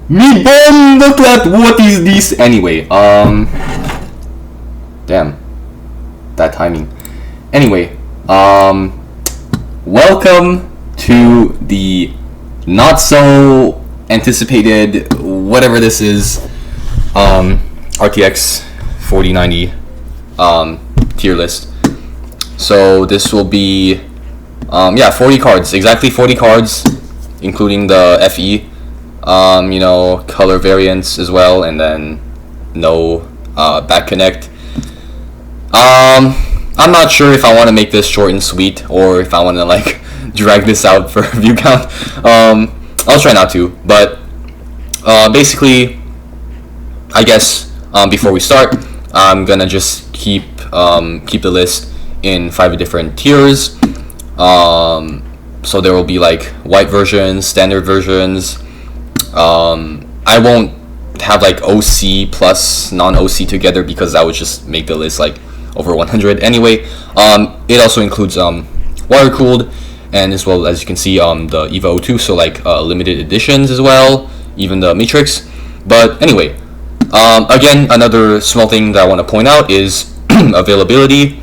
Me bomb, look at what is this? Anyway, damn. That timing. Anyway, welcome to the not so anticipated, whatever this is, RTX 4090, tier list. So this will be, 40 cards, exactly 40 cards, including the FE, color variants as well, and then no, back connect. I'm not sure if I want to make this short and sweet, or if I want to, like, drag this out for view count. I'll try not to, but, basically, I guess, before we start, I'm gonna just keep the list in 5 different tiers. So there will be, like, white versions, standard versions. I won't have, like, OC plus non-OC together, because that would just make the list, like, over 100 anyway. It also includes water cooled, and as well as you can see the EVA 02, so like limited editions as well, even the Matrix. But anyway, again, another small thing that I want to point out is availability.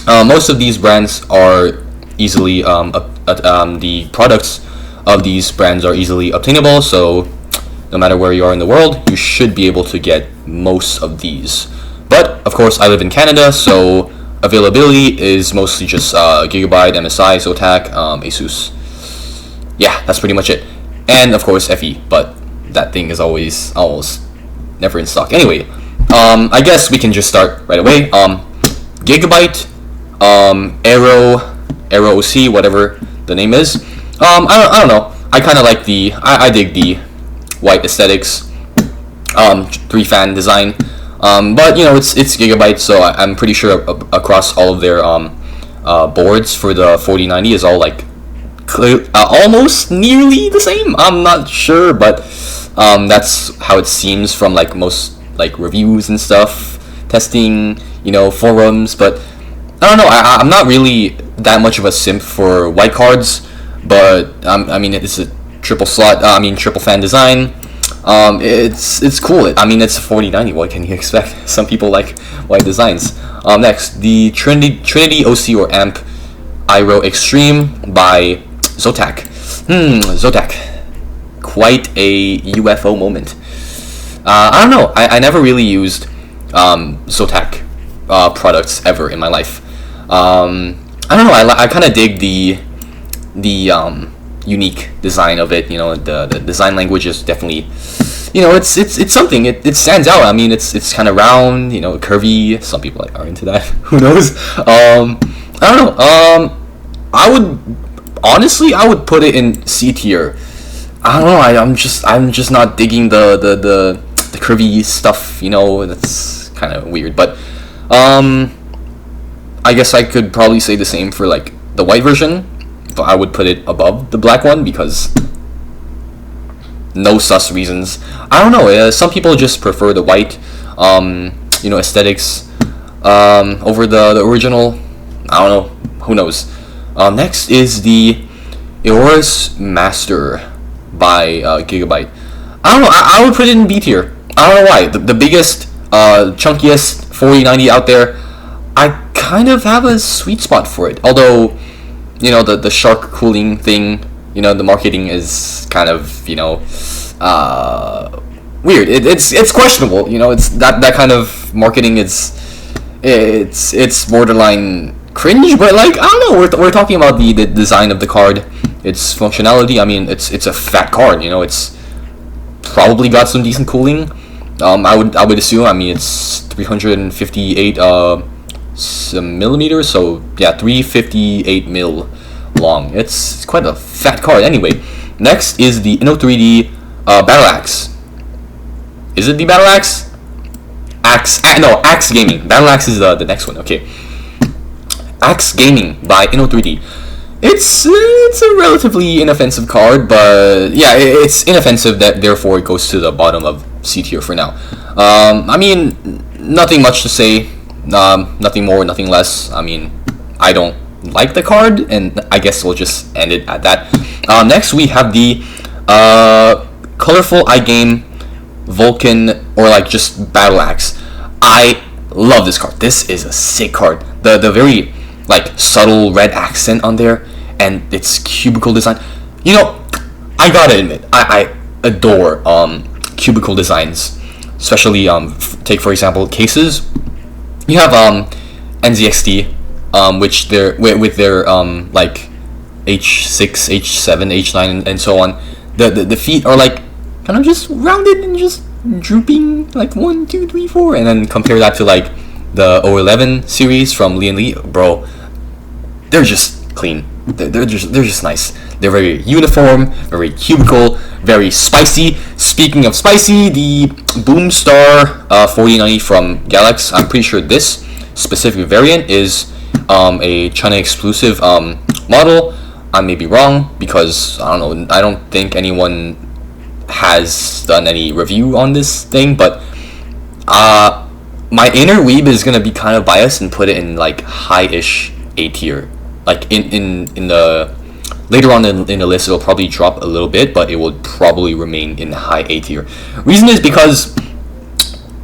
Most of these brands are easily the products of these brands are easily obtainable, so no matter where you are in the world, you should be able to get most of these. But of course, I live in Canada, so availability is mostly just Gigabyte, MSI, Zotac, Asus. Yeah, that's pretty much it. And of course, FE, but that thing is always almost never in stock. Anyway, I guess we can just start right away. Gigabyte, Aero OC, whatever the name is. I don't know. I kind of like I dig the white aesthetics. 3-fan design. But it's Gigabyte, so I'm pretty sure across all of their boards for the 4090 is all like almost nearly the same. I'm not sure, but that's how it seems from like most like reviews and stuff, testing, forums. But I don't know. I'm not really that much of a simp for white cards, but I mean it's a triple fan design. It's cool. I mean, it's a 4090. What can you expect? Some people like white designs. Next, the Trinity OC or AMP Aero Extreme by Zotac. Zotac. Quite a UFO moment. I don't know. I never really used Zotac products ever in my life. I don't know. I kind of dig the unique design of it. The design language is definitely, it's something. It stands out. I mean, it's kind of round, curvy. Some people are into that. Who knows? I don't know. I would put it in C tier. I don't know. I'm just not digging the curvy stuff. That's kind of weird. But I guess I could probably say the same for like the white version. But I would put it above the black one because no sus reasons. I don't know. Some people just prefer the white, aesthetics over the original. I don't know. Who knows? Next is the Aorus Master by Gigabyte. I don't know. I would put it in B tier. I don't know why. The biggest, chunkiest 4090 out there. I kind of have a sweet spot for it. Although, the shark cooling thing, the marketing is kind of, weird. It's questionable. It's that kind of marketing it's borderline cringe. But like, I don't know. We're talking about the design of the card, its functionality. I mean, it's a fat card. It's probably got some decent cooling. I would assume. I mean, it's 358 millimeters, so yeah, 358 mil long. It's quite a fat card. Anyway, next is the Inno3D Battle Axe. Is it the Battle Axe? Axe Gaming. Battle Axe is the next one. Okay, Axe Gaming by Inno3D. It's a relatively inoffensive card, but yeah, it's inoffensive. That therefore it goes to the bottom of C tier for now. I mean, nothing much to say. Nothing more, nothing less. I mean, I don't like the card, and I guess we'll just end it at that. Next, we have the colorful iGame Vulcan or like just Battle Axe. I love this card. This is a sick card. The very like subtle red accent on there and its cubicle design. You know, I gotta admit, I adore cubicle designs, especially take for example cases. You have NZXT, which they're with their like H6, H7, H9, and so on. The feet are like kind of just rounded and just drooping like 1, 2, 3, 4, and then compare that to like the 011 series from Lee and Lee, bro. They're just clean. They're just nice. They're very uniform, very cubicle, very spicy. Speaking of spicy, the Boomstar 4090 from Galax. I'm pretty sure this specific variant is a China exclusive model. I may be wrong because I don't know. I don't think anyone has done any review on this thing, but my inner weeb is gonna be kind of biased and put it in like high-ish A tier. Like in the later on in the list, it'll probably drop a little bit, but it will probably remain in high A tier. Reason is because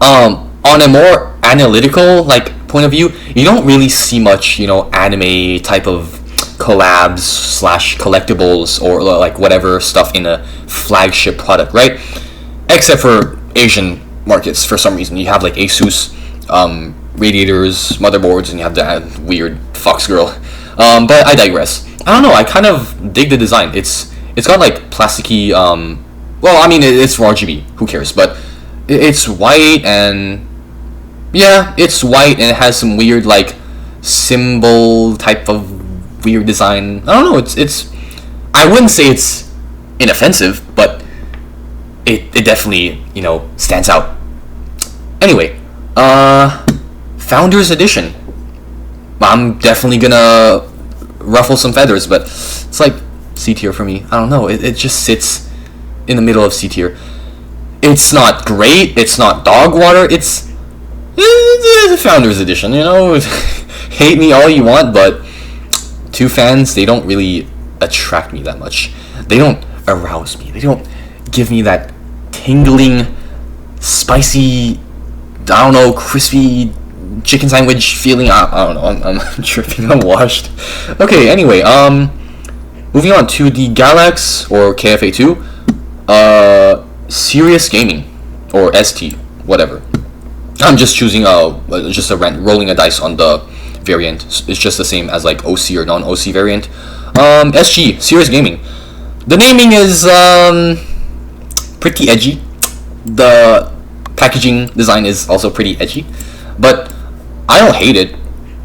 on a more analytical like point of view, you don't really see much, you know, anime type of collabs slash collectibles or like whatever stuff in a flagship product, right? Except for Asian markets, for some reason you have like Asus radiators, motherboards, and you have that weird Fox girl. But I digress. I don't know. I kind of dig the design. It's got like plasticky. Well, I mean it's for RGB. Who cares? But it's white and yeah, it's white and it has some weird like symbol type of weird design. I don't know. It's. I wouldn't say it's inoffensive, but it definitely, you know, stands out. Anyway, Founders Edition. I'm definitely gonna ruffle some feathers, but it's like C tier for me. I don't know. It just sits in the middle of C tier. It's not great. It's not dog water. It's a Founders Edition. You know, hate me all you want, but two fans, they don't really attract me that much. They don't arouse me. They don't give me that tingling, spicy, I don't know, crispy chicken sandwich feeling. I don't know. I'm tripping. I'm washed. Okay. Anyway, moving on to the Galax or KFA2, Serious Gaming or ST, whatever. I'm just choosing just rolling a dice on the variant. It's just the same as like OC or non-OC variant. SG, Serious Gaming. The naming is pretty edgy. The packaging design is also pretty edgy, but I don't hate it.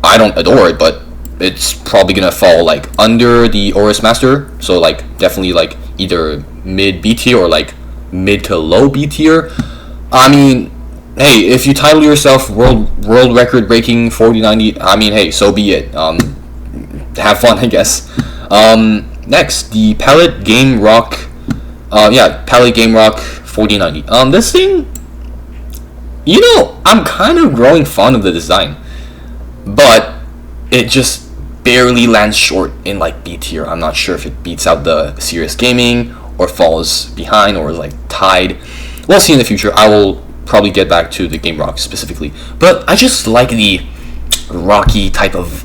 I don't adore it, but it's probably gonna fall like under the Aorus Master. So like definitely like either mid B tier or like mid to low B tier. I mean, hey, if you title yourself world record breaking 4090, I mean, hey, so be it. Have fun, I guess. Next, the Palette Game Rock. Palette Game Rock 4090. This thing, you know, I'm kind of growing fond of the design, but it just barely lands short in like B tier. I'm not sure if it beats out the Serious Gaming or falls behind or like tied. We'll see in the future. I will probably get back to the Game Rock specifically, but I just like the rocky type of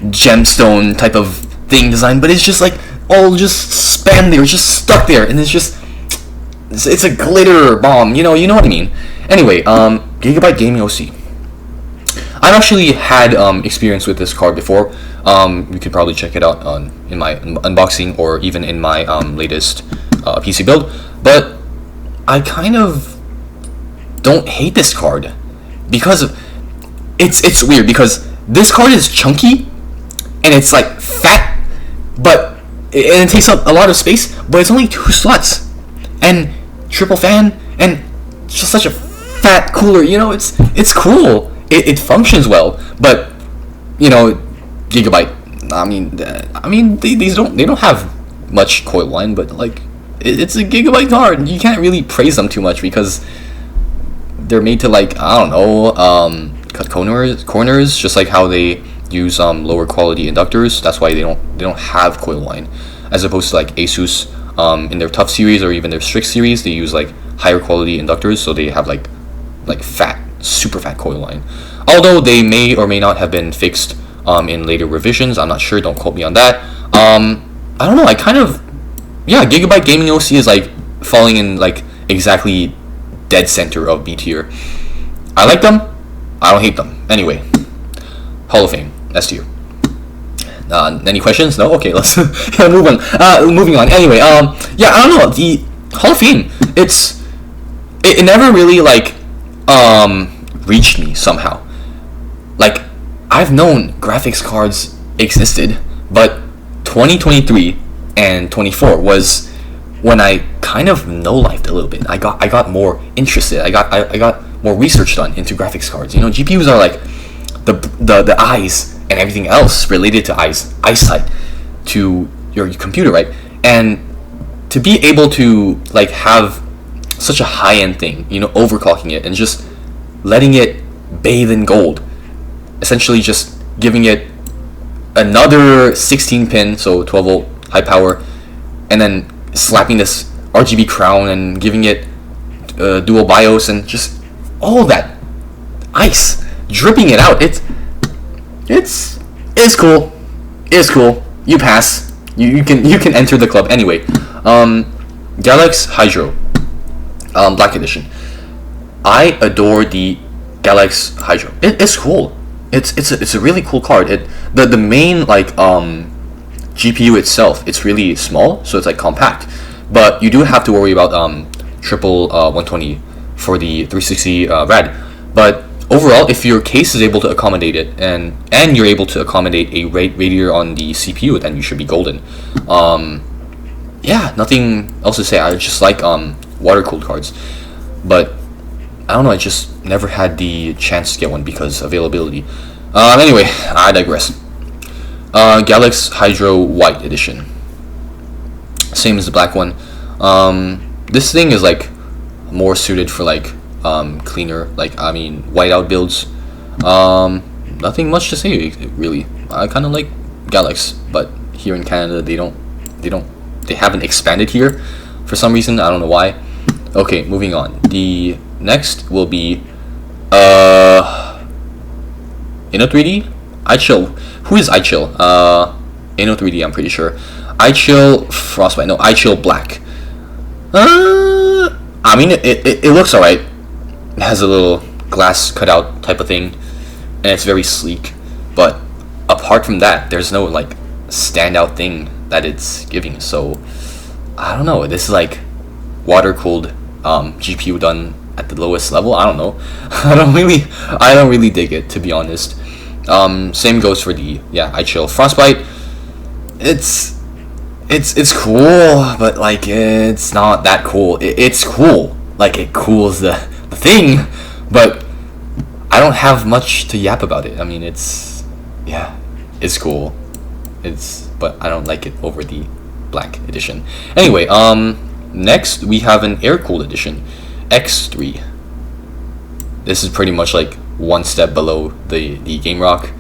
gemstone type of thing design, but it's just like all just spanned there, just stuck there, and it's a glitter bomb, you know what I mean. Anyway, Gigabyte Gaming OC. I've actually had experience with this card before. You could probably check it out in my unboxing or even in my latest PC build. But I kind of don't hate this card because it's weird because this card is chunky and it's like fat, but it takes up a lot of space. But it's only 2 slots and triple fan and just such a fat cooler. You know, it's cool. It functions well, but you know, Gigabyte. I mean, they don't have much coil line, but like it's a Gigabyte card. You can't really praise them too much because they're made to like I don't know cut corners, just like how they use lower quality inductors. That's why they don't have coil line, as opposed to like Asus In their tough series or even their strict series, they use like higher quality inductors, so they have like fat, super fat coil line. Although they may or may not have been fixed in later revisions, I'm not sure. Don't quote me on that. I don't know. I kind of, yeah, Gigabyte Gaming OC is like falling in like exactly dead center of B tier. I like them. I don't hate them. Anyway, Hall of Fame, S tier. Any questions? No. Okay, let's move on. Moving on. Anyway, yeah, I don't know. The Hall of Fame, it never really like reached me somehow. Like, I've known graphics cards existed, but 2023 and 24 was when I kind of no-lifed a little bit. I got more interested. I got more research done into graphics cards. You know, GPUs are like the eyes and everything else related to eyesight to your computer, right? And to be able to like have such a high-end thing, you know, overclocking it and just letting it bathe in gold, essentially just giving it another 16 pin, so 12 volt high power, and then slapping this RGB crown and giving it dual BIOS and just all that ice, dripping it out. It's cool. It's cool. You pass. You can enter the club. Anyway, Galax Hydro, Black Edition. I adore the Galax Hydro. It's cool. It's a really cool card. The main like GPU itself, it's really small, so it's like compact. But you do have to worry about triple 120 for the 360 rad. But overall, if your case is able to accommodate it, and you're able to accommodate a radiator on the CPU, then you should be golden. Yeah, nothing else to say. I just like water cooled cards, but I don't know. I just never had the chance to get one because availability. Anyway, I digress. Galax Hydro White Edition, same as the black one. This thing is like more suited for like cleaner, like whiteout builds. Nothing much to say really. I kind of like Galax, but here in Canada they haven't expanded here for some reason. I don't know why. Okay, moving on. The next will be Inno3D. iChill. Who is iChill? Inno3D, I'm pretty sure. iChill Frostbite. No, iChill Black. I mean, it looks alright. It has a little glass cutout type of thing, and it's very sleek. But apart from that, there's no like standout thing that it's giving. So I don't know. This is like water cooled GPU done at the lowest level. I don't know. I don't really dig it, to be honest. Same goes for the iChill Frostbite. It's cool, but like it's not that cool. It's cool, like it cools the thing, but I don't have much to yap about it. I mean, it's cool. But I don't like it over the black edition. Anyway, next we have an air cooled edition, X3. This is pretty much like one step below the Game Rock.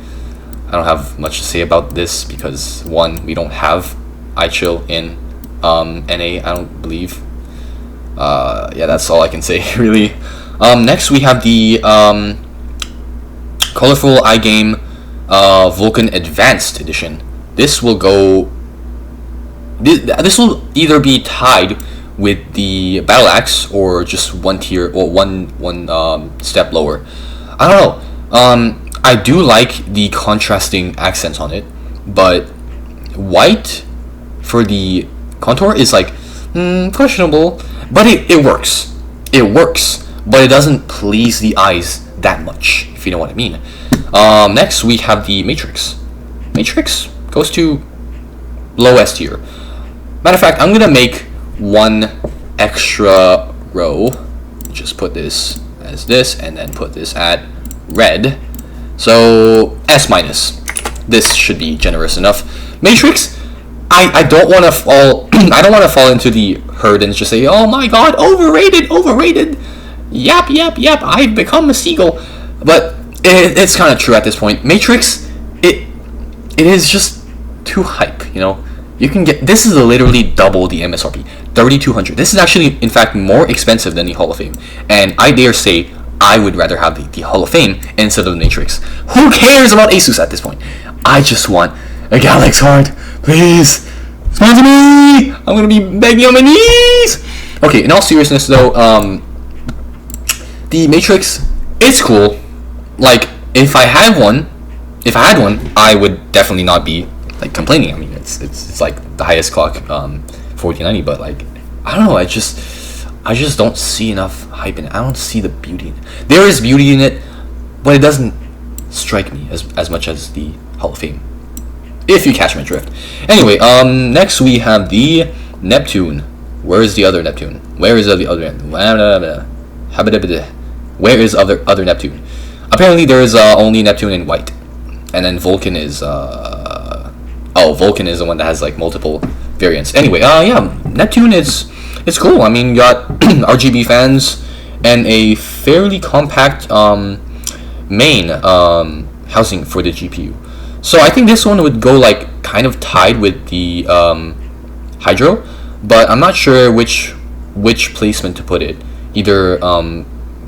I don't have much to say about this because one, we don't have iChill in NA, I don't believe. Yeah, that's all I can say really. Next we have the colorful iGame Vulkan Advanced Edition. This will go. This will either be tied with the Battle Axe or just one tier or one step lower. I don't know. I do like the contrasting accents on it, but white for the contour is like questionable. But it works. It works, but it doesn't please the eyes that much, if you know what I mean. Next we have the Matrix. Matrix goes to low S tier. Matter of fact, I'm gonna make one extra row. Just put this as this, and then put this at red. So S minus. This should be generous enough. Matrix, I don't want to fall. I don't want to fall into the herd and just say, "Oh my God, overrated." Yap. I've become a seagull. But it's kind of true at this point. Matrix, it is just too hype. You know, You can get, this is literally double the MSRP, 3,200. This is actually, in fact, more expensive than the Hall of Fame. And I dare say, I would rather have the Hall of Fame instead of the Matrix. Who cares about Asus at this point? I just want a Galaxy card. Please, sponsor me! I'm gonna be begging on my knees! Okay, in all seriousness though, the Matrix, it's cool. Like, if I had one, I would definitely not be like complaining. I mean, it's like the highest clock, 1490, but like, I don't know, I just don't see enough hype in it. I don't see the beauty in it. There is beauty in it, but it doesn't strike me as much as the Hall of Fame, if you catch my drift. Anyway, next we have the Neptune. Where is the other Neptune? Where is the other? Where is other Neptune? Apparently there is only Neptune in white, and then Vulcan is Vulcan is the one that has like multiple variants. Anyway, yeah, Neptune it's cool. I mean, you got RGB fans and a fairly compact main housing for the GPU. So I think this one would go like kind of tied with the Hydro, but I'm not sure which placement to put it. Either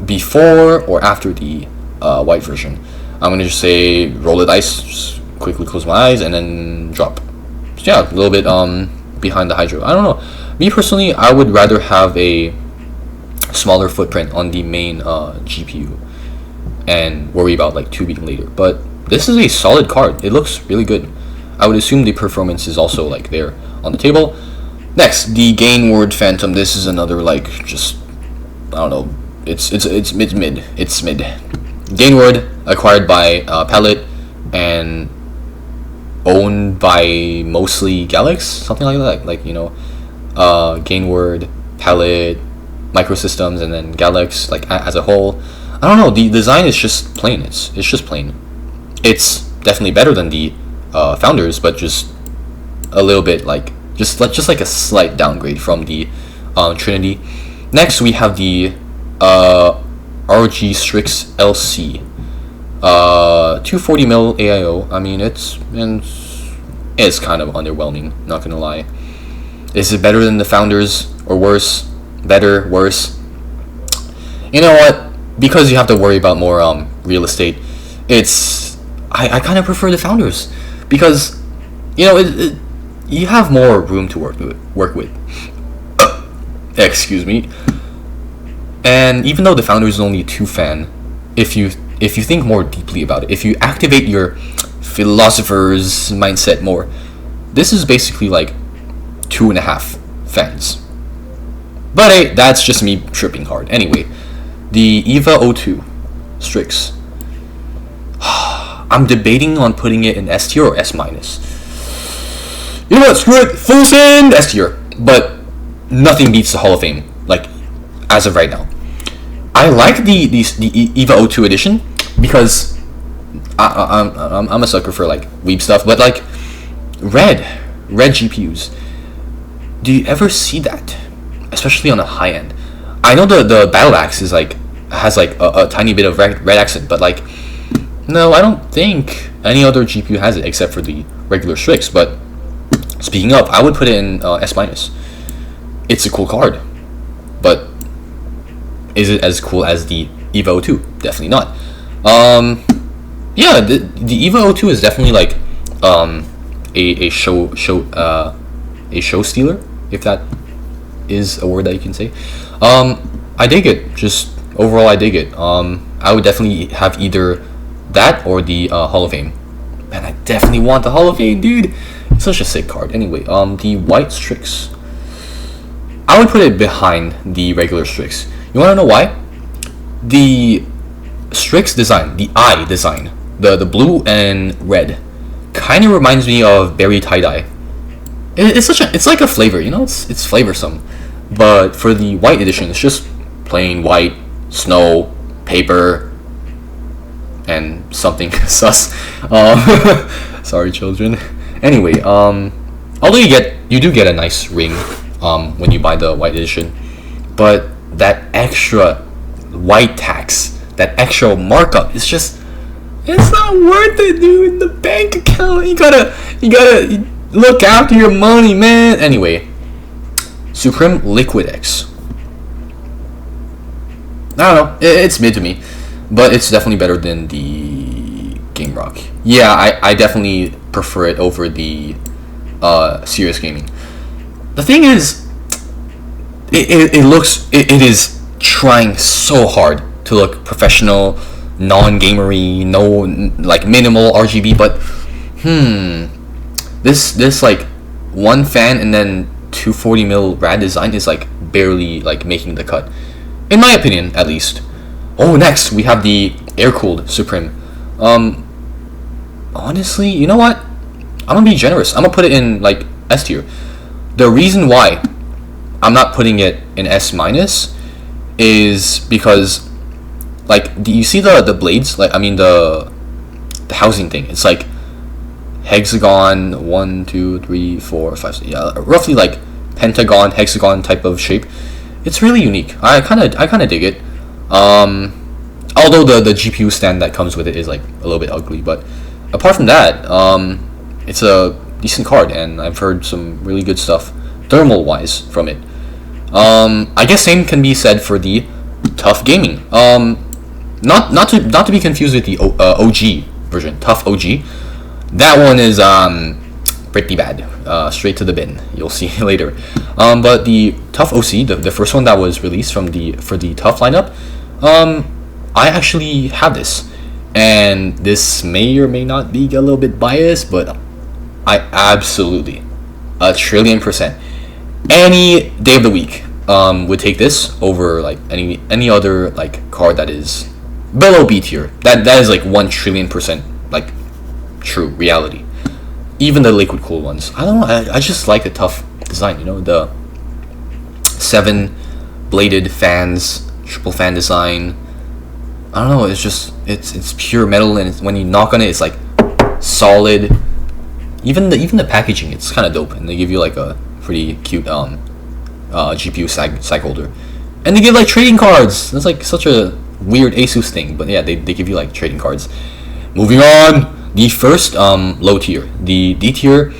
before or after the white version. I'm gonna just say roll the dice, just quickly close my eyes, and then drop. So yeah, a little bit behind the Hydro. I don't know. Me personally, I would rather have a smaller footprint on the main GPU and worry about like tubing later. But this is a solid card. It looks really good. I would assume the performance is also like there on the table. Next, the Gainward Phantom. This is another like just, I don't know. It's mid. It's mid. Gainward, acquired by Palette and owned by mostly Galaxy, something like that. Like, you know, Gainward, Palette, Microsystems, and then Galaxy, like as a whole. I don't know. The design is just plain. It's just plain. It's definitely better than the Founders, but just a little bit like just like a slight downgrade from the Trinity. Next, we have the RG Strix LC, 240 mil AIO. I mean, it's kind of underwhelming, not gonna lie. Is it better than the Founders or worse? Better, worse? You know what? Because you have to worry about more real estate. I kind of prefer the Founders because, you know, you have more room to work with. Excuse me. And even though the Founders is only 2 fan, if you think more deeply about it, if you activate your philosopher's mindset more, this is basically like 2.5 fans. But hey, that's just me tripping hard. Anyway, the EVA 02 Strix. I'm debating on putting it in S tier or S minus. You know what? Screw it. Full send S tier. But nothing beats the Hall of Fame. Like, as of right now. I like the EVA 02 edition because I'm a sucker for like weeb stuff, but like red GPUs. Do you ever see that? Especially on a high end. I know the Battle Axe is like has like a tiny bit of red accent, but like no, I don't think any other GPU has it except for the regular Strix. But speaking of, I would put it in S minus. It's a cool card, but is it as cool as the EVA 02? Definitely not. Yeah, the EVA 02 is definitely like a show stealer, if that is a word that you can say. I dig it. Just overall, I dig it. I would definitely have either that or the Hall of Fame. Man, I definitely want the Hall of Fame, dude. It's such a sick card. Anyway, the white Strix, I would put it behind the regular Strix. You want to know why? The Strix design, the eye design, the blue and red, kind of reminds me of berry tie-dye. It's like a flavor, you know, it's flavorsome. But for the white edition, it's just plain white, snow, paper, and something sus. Sorry, children. Anyway, although you do get a nice ring when you buy the white edition, but that extra white tax, that extra markup, it's not worth it, dude. The bank account, you gotta Look after your money, man. Anyway, Supreme Liquid X. I don't know. It's mid to me, but it's definitely better than the Game Rock. Yeah, I definitely prefer it over the Serious Gaming. The thing is, it is trying so hard to look professional, non-gamery, no like minimal RGB, but this like one fan and then 240mm rad design is like barely like making the cut, in my opinion at least. Oh, next we have the air-cooled Supreme. Honestly, you know what? I'm gonna be generous. I'm gonna put it in like S tier. The reason why I'm not putting it in S minus is because, like, do you see the blades? Like, I mean the housing thing. It's like hexagon 1, 2, 3, 4, 5, 6, yeah, roughly like pentagon, hexagon type of shape. It's really unique. I kind of dig it. Although the GPU stand that comes with it is like a little bit ugly, but apart from that, it's a decent card, and I've heard some really good stuff thermal wise from it. I guess same can be said for the Tough Gaming. Not to be confused with the OG version, Tough OG. That one is pretty bad. Straight to the bin. You'll see later. But the Tough OC, the first one that was released for the Tough lineup, I actually have this, and this may or may not be a little bit biased, but I absolutely 1,000,000,000% any day of the week would take this over like any other like card that is below B tier. That is like 1,000,000,000% like true reality. Even the liquid cool ones, I don't know, I just like the Tough design, you know, the 7 bladed fans, triple fan design. I don't know, it's just it's pure metal, and when you knock on it, it's like solid. Even the packaging, it's kind of dope, and they give you like a pretty cute GPU sag holder, and they give like trading cards. That's like such a weird ASUS thing, but yeah, they give you like trading cards. Moving on, the first low tier, the D tier,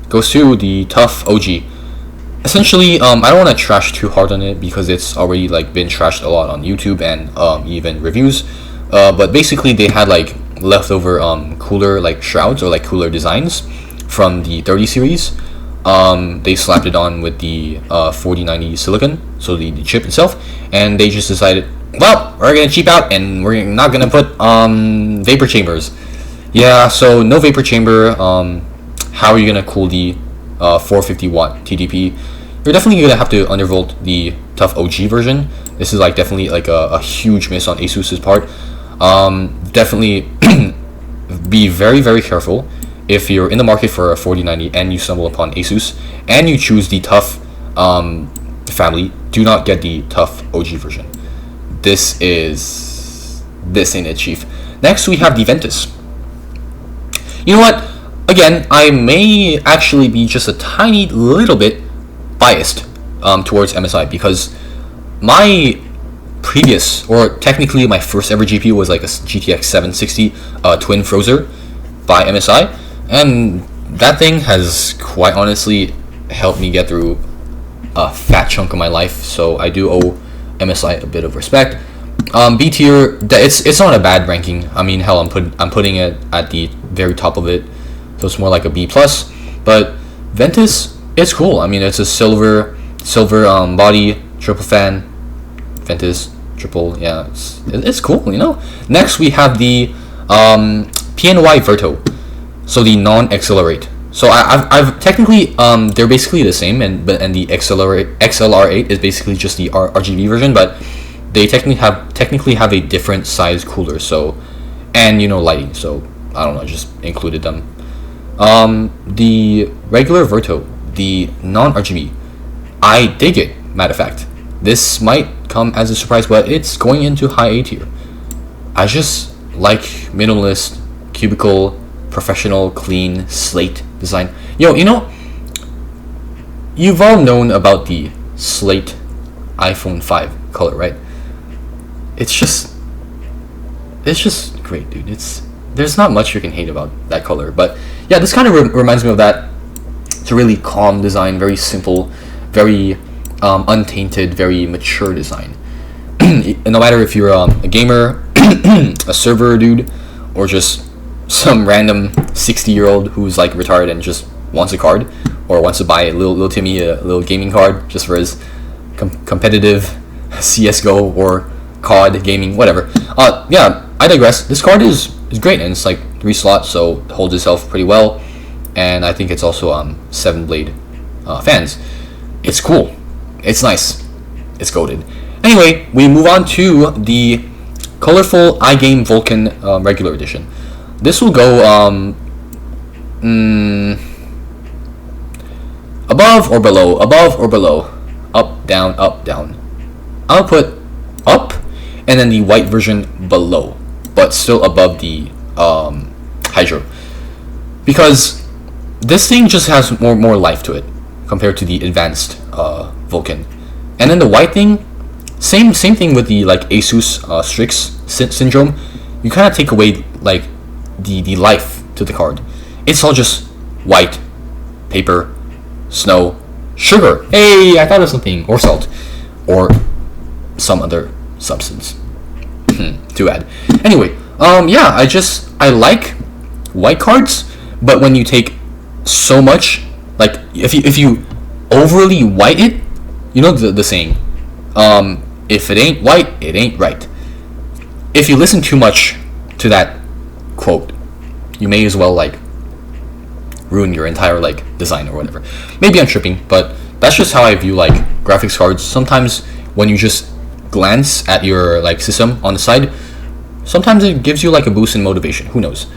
goes to the Tough OG. Essentially, I don't want to trash too hard on it because it's already like been trashed a lot on YouTube and even reviews. But basically, they had like leftover cooler like shrouds or like cooler designs from the 30 series. They slapped it on with the 4090 silicon, so the chip itself, and they just decided, well, we're gonna cheap out and we're not gonna put vapor chambers. Yeah, so no vapor chamber. How are you gonna cool the 450 watt TDP? You're definitely gonna have to undervolt the Tough OG version. This is like definitely like a huge miss on ASUS's part. Definitely be very careful if you're in the market for a 4090 and you stumble upon ASUS and you choose the Tough family. Do not get the Tough OG version. This ain't it, chief. Next we have the Ventus. You know what? Again, I may actually be just a tiny little bit biased towards MSI, because my previous, or technically my first ever GPU was like a GTX 760 twin Frozer by MSI, and that thing has quite honestly helped me get through a fat chunk of my life, so I do owe MSI a bit of respect. B tier, it's not a bad ranking. I mean, hell, I'm putting it at the very top of it, so it's more like a B plus. But Ventus, it's cool. I mean, it's a silver body, triple fan, Ventus triple. Yeah, it's cool, you know. Next we have the PNY Verto, so the non-accelerate. So I've technically they're basically the same, and the XLR8 is basically just the RGB version, but they technically have a different size cooler. So, and you know, lighting. So I don't know, just included them. The regular Verto, the non-RGB, I dig it. Matter of fact, this might come as a surprise, but it's going into high A tier. I just like minimalist, cubicle, professional, clean slate design. You know, you've all known about the slate iPhone 5 color, right? It's just great, dude. There's not much you can hate about that color, but yeah, this kind of reminds me of that. It's a really calm design, very simple, very untainted, very mature design. No matter if you're a gamer, a server dude, or just some random 60-year-old who's like retired and just wants a card, or wants to buy a little Timmy a little gaming card just for his competitive CS:GO or COD gaming, whatever. Yeah, I digress. This card is great, and it's like 3 slots, so it holds itself pretty well. And I think it's also 7-blade fans. It's cool. It's nice. It's goated. Anyway, we move on to the colorful iGame Vulcan regular edition. This will go above or below, above or below, up, down, up, down. I'll put up, and then the white version below, but still above the Hydro, because this thing just has more life to it compared to the advanced Vulcan. And then the white thing, same thing with the like Asus Strix syndrome. You kind of take away like the life to the card. It's all just white, paper, snow, sugar. Hey, I thought of something. Or salt, or some other substance. Too bad. Anyway, yeah, I like white cards, but when you take so much, like if you overly white it, you know the saying, if it ain't white, it ain't right. If you listen too much to that quote, you may as well like ruin your entire like design or whatever. Maybe I'm tripping, but that's just how I view like graphics cards. Sometimes when you just glance at your like system on the side, sometimes it gives you like a boost in motivation. Who knows?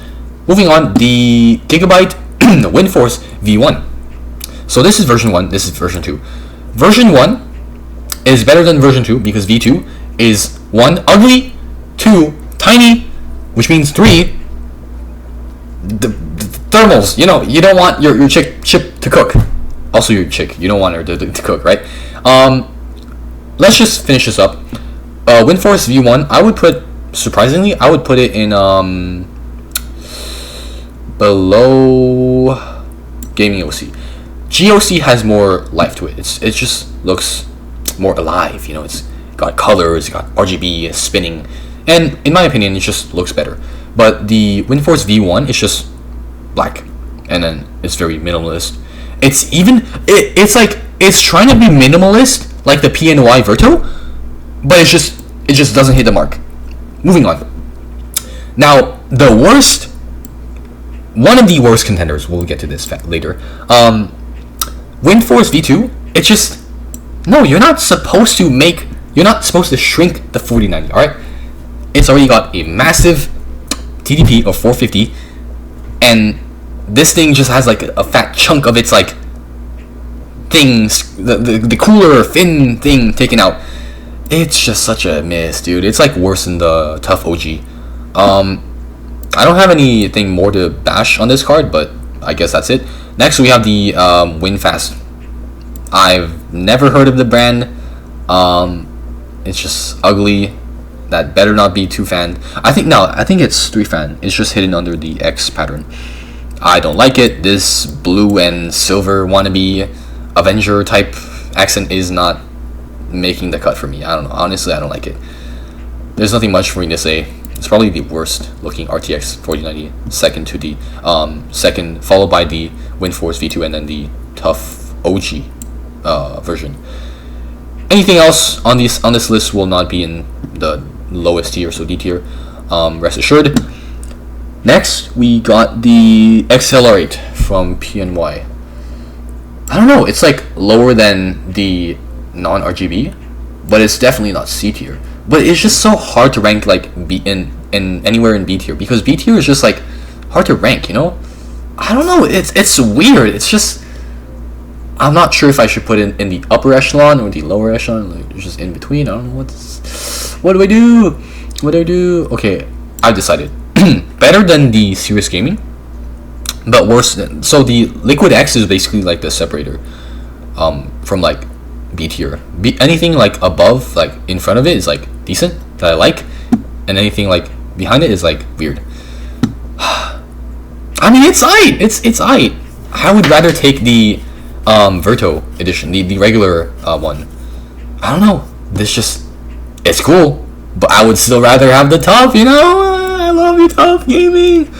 Moving on, the Gigabyte WindForce V1. So this is version 1, this is version 2. Version 1 is better than version 2 because V2 is 1, ugly, 2, tiny, which means 3, the thermals. You know, you don't want your chip to cook. Also your chick, you don't want her to cook, right? Let's just finish this up. WindForce V1, I would put, surprisingly, I would put it in below Gaming OC. GOC has more life to it. It just looks more alive. You know, it's got colors, it's got RGB, it's spinning, and in my opinion, it just looks better. But the WindForce V1 is just black, and then it's very minimalist. It's even it's like it's trying to be minimalist like the PNY Verto, but it just doesn't hit the mark. Moving on. Now the worst. One of the worst contenders, we'll get to this later. WindForce V2, it's just, no, you're not supposed to shrink the 4090, alright? It's already got a massive TDP of 450, and this thing just has like a fat chunk of its like things, the cooler, thin thing taken out. It's just such a miss, dude. It's like worse than the Tough OG. I don't have anything more to bash on this card, but I guess that's it. Next, we have the WinFast. I've never heard of the brand. It's just ugly. That better not be 2-fan. I think it's 3-fan. It's just hidden under the X pattern. I don't like it. This blue and silver wannabe Avenger type accent is not making the cut for me. I don't know. Honestly, I don't like it. There's nothing much for me to say. It's probably the worst looking RTX 4090, second to the second, followed by the WindForce V2 and then the Tough OG version. Anything else on this list will not be in the lowest tier, so D tier. Rest assured. Next, we got the XLR8 from PNY. I don't know. It's like lower than the non-RGB, but it's definitely not C tier. But it's just so hard to rank like in anywhere in B tier, because B tier is just like hard to rank, you know? I don't know, it's weird. It's just, I'm not sure if I should put it in the upper echelon or the lower echelon, like just in between. I don't know what do I do? Okay, I've decided. Better than the Serious Gaming, but worse than, so the Liquid X is basically like the separator from like B tier. Anything like above, like in front of it, is like decent that I like, and anything like behind it is like weird. I mean, it's aight. It's aight. I would rather take the Verto edition, the regular one. I don't know. This just, it's cool, but I would still rather have the Tough. You know, I love you, Tough Gaming.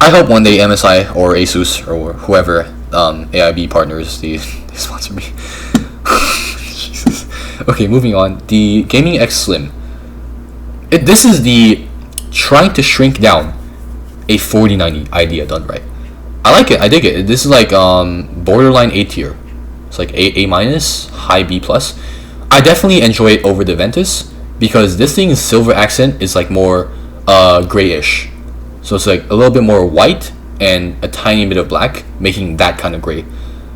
I hope one day MSI or Asus or whoever AIB partners they sponsor me. Jesus. Okay, moving on. The Gaming X Slim. This is the trying to shrink down a 4090 idea done right. I like it. I dig it. This is like borderline A tier. It's like A minus, high B plus. I definitely enjoy it over the Ventus because this thing's silver accent is like more grayish. So it's like a little bit more white and a tiny bit of black, making that kind of gray.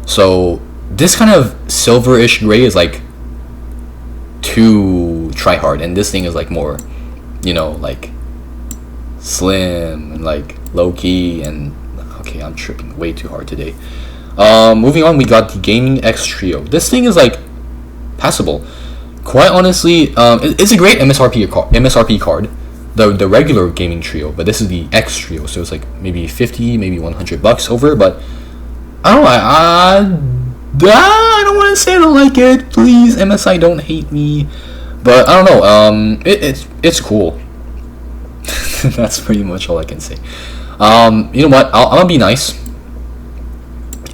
So this kind of silverish gray is like too try hard, and this thing is like more, you know, like slim and like low key. And okay, I'm tripping way too hard today. Moving on, we got the Gaming X Trio. This thing is like passable. Quite honestly, it's a great MSRP card. The regular Gaming Trio, but this is the X Trio, so it's like maybe 50, maybe $100 over. But I don't know. I don't want to say I don't like it. Please, MSI, don't hate me. But I don't know. It's cool. That's pretty much all I can say. You know what? I'm gonna be nice.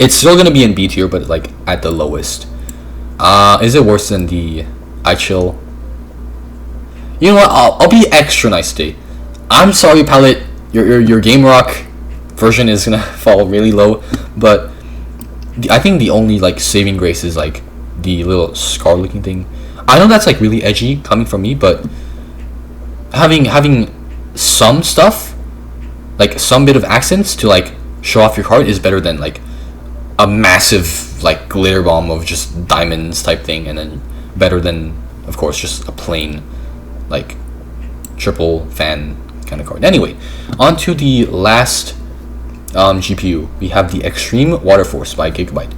It's still gonna be in B tier, but like at the lowest. Is it worse than the iChill? You know what? I'll be extra nice today. I'm sorry, Palette. Your Game Rock version is gonna fall really low, but I think the only like saving grace is like the little scar looking thing. I know that's like really edgy coming from me, but having some stuff, like some bit of accents to like show off your card is better than like a massive like glitter bomb of just diamonds type thing, and then better than, of course, just a plain like triple fan kind of card. Anyway, on to the last GPU. We have the Extreme Water Force by Gigabyte.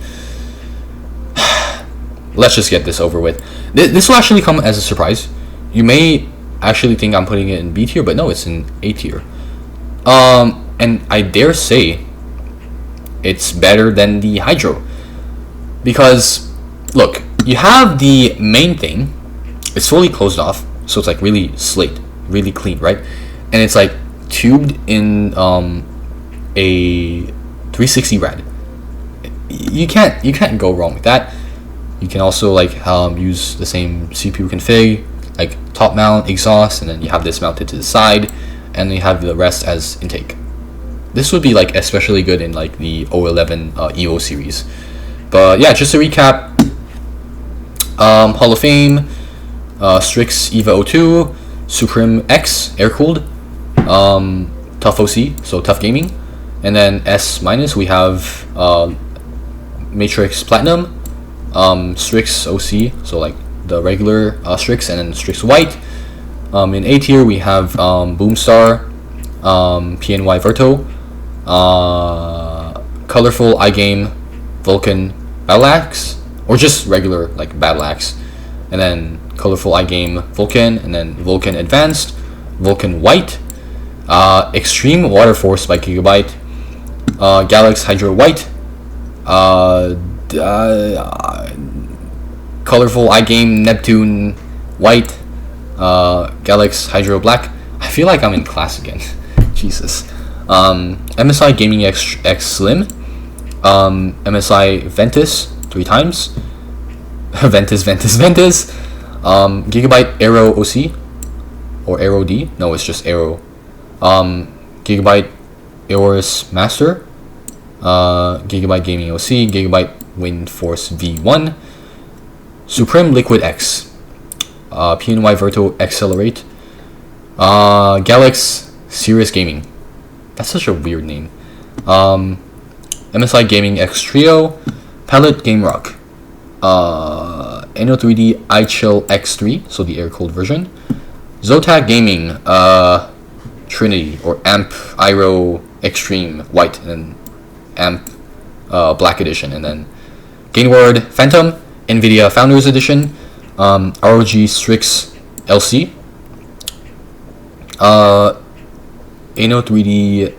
Let's just get this over with. This will actually come as a surprise. You may actually think I'm putting it in B tier, but no, it's in A tier. And I dare say it's better than the Hydro, because look, you have the main thing. It's fully closed off, so it's like really slate, really clean, right? And it's like tubed in a 360 rad. You can't go wrong with that. You can also like use the same CPU config, like top mount, exhaust, and then you have this mounted to the side, and then you have the rest as intake. This would be like especially good in like the 011 EVO series. But yeah, just to recap, Hall of Fame, Strix EVA 02, Supreme X air cooled, Tough OC, so Tough Gaming, and then S minus we have Matrix Platinum, Strix OC, so like the regular Strix, and then Strix White. In A tier we have Boomstar, PNY Verto, Colorful iGame, Vulcan Battle Axe, or just regular like Battle Axe, and then Colorful iGame Vulcan, and then Vulcan Advanced, Vulcan White, Extreme Water Force by Gigabyte, Galax Hydro White, Colorful iGame Neptune White, Galax Hydro Black. I feel like I'm in class again. Jesus. MSI Gaming X Slim, MSI Ventus 3 times, Ventus, Gigabyte Aero OC, or Aero D, no, it's just Aero, Gigabyte Aorus Master, Gigabyte Gaming OC, Gigabyte Wind Force V1, Supreme Liquid X, PNY Verto Accelerate, Galax Serious Gaming. That's such a weird name. MSI Gaming X Trio, Palette Game Rock, NO3D iChill X3, so the air-cooled version, Zotac Gaming, Trinity, or AMP Iro Extreme White, and AMP Black Edition, and then Gainward Phantom, NVIDIA Founders Edition, ROG Strix LC, NO3D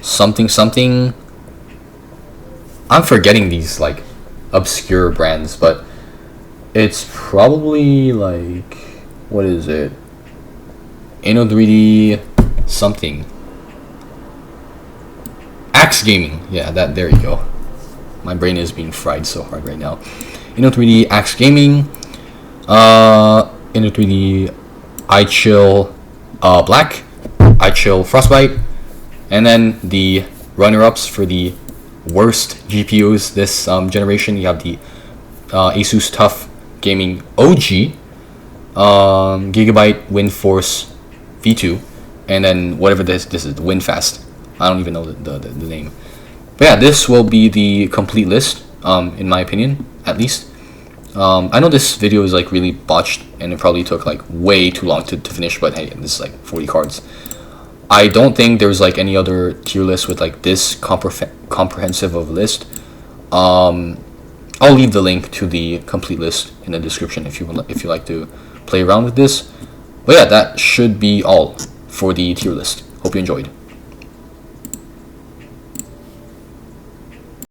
something I'm forgetting these like obscure brands, but it's probably like, what is it? Inno3D something. Axe Gaming. Yeah, that, there you go. My brain is being fried so hard right now. Inno3D Axe Gaming. Inno3D iChill Black, iChill Frostbite, and then the runner-ups for the worst GPUs this generation. You have the Asus TUF Gaming OG, Gigabyte WindForce V2, and then whatever this is, the WindFast. I don't even know the name. But yeah, this will be the complete list, in my opinion, at least. I know this video is like really botched and it probably took like way too long to finish, but hey, this is like 40 cards. I don't think there's like any other tier list with like this comprehensive of a list. I'll leave the link to the complete list in the description if you like to play around with this. But yeah, that should be all for the tier list. Hope you enjoyed.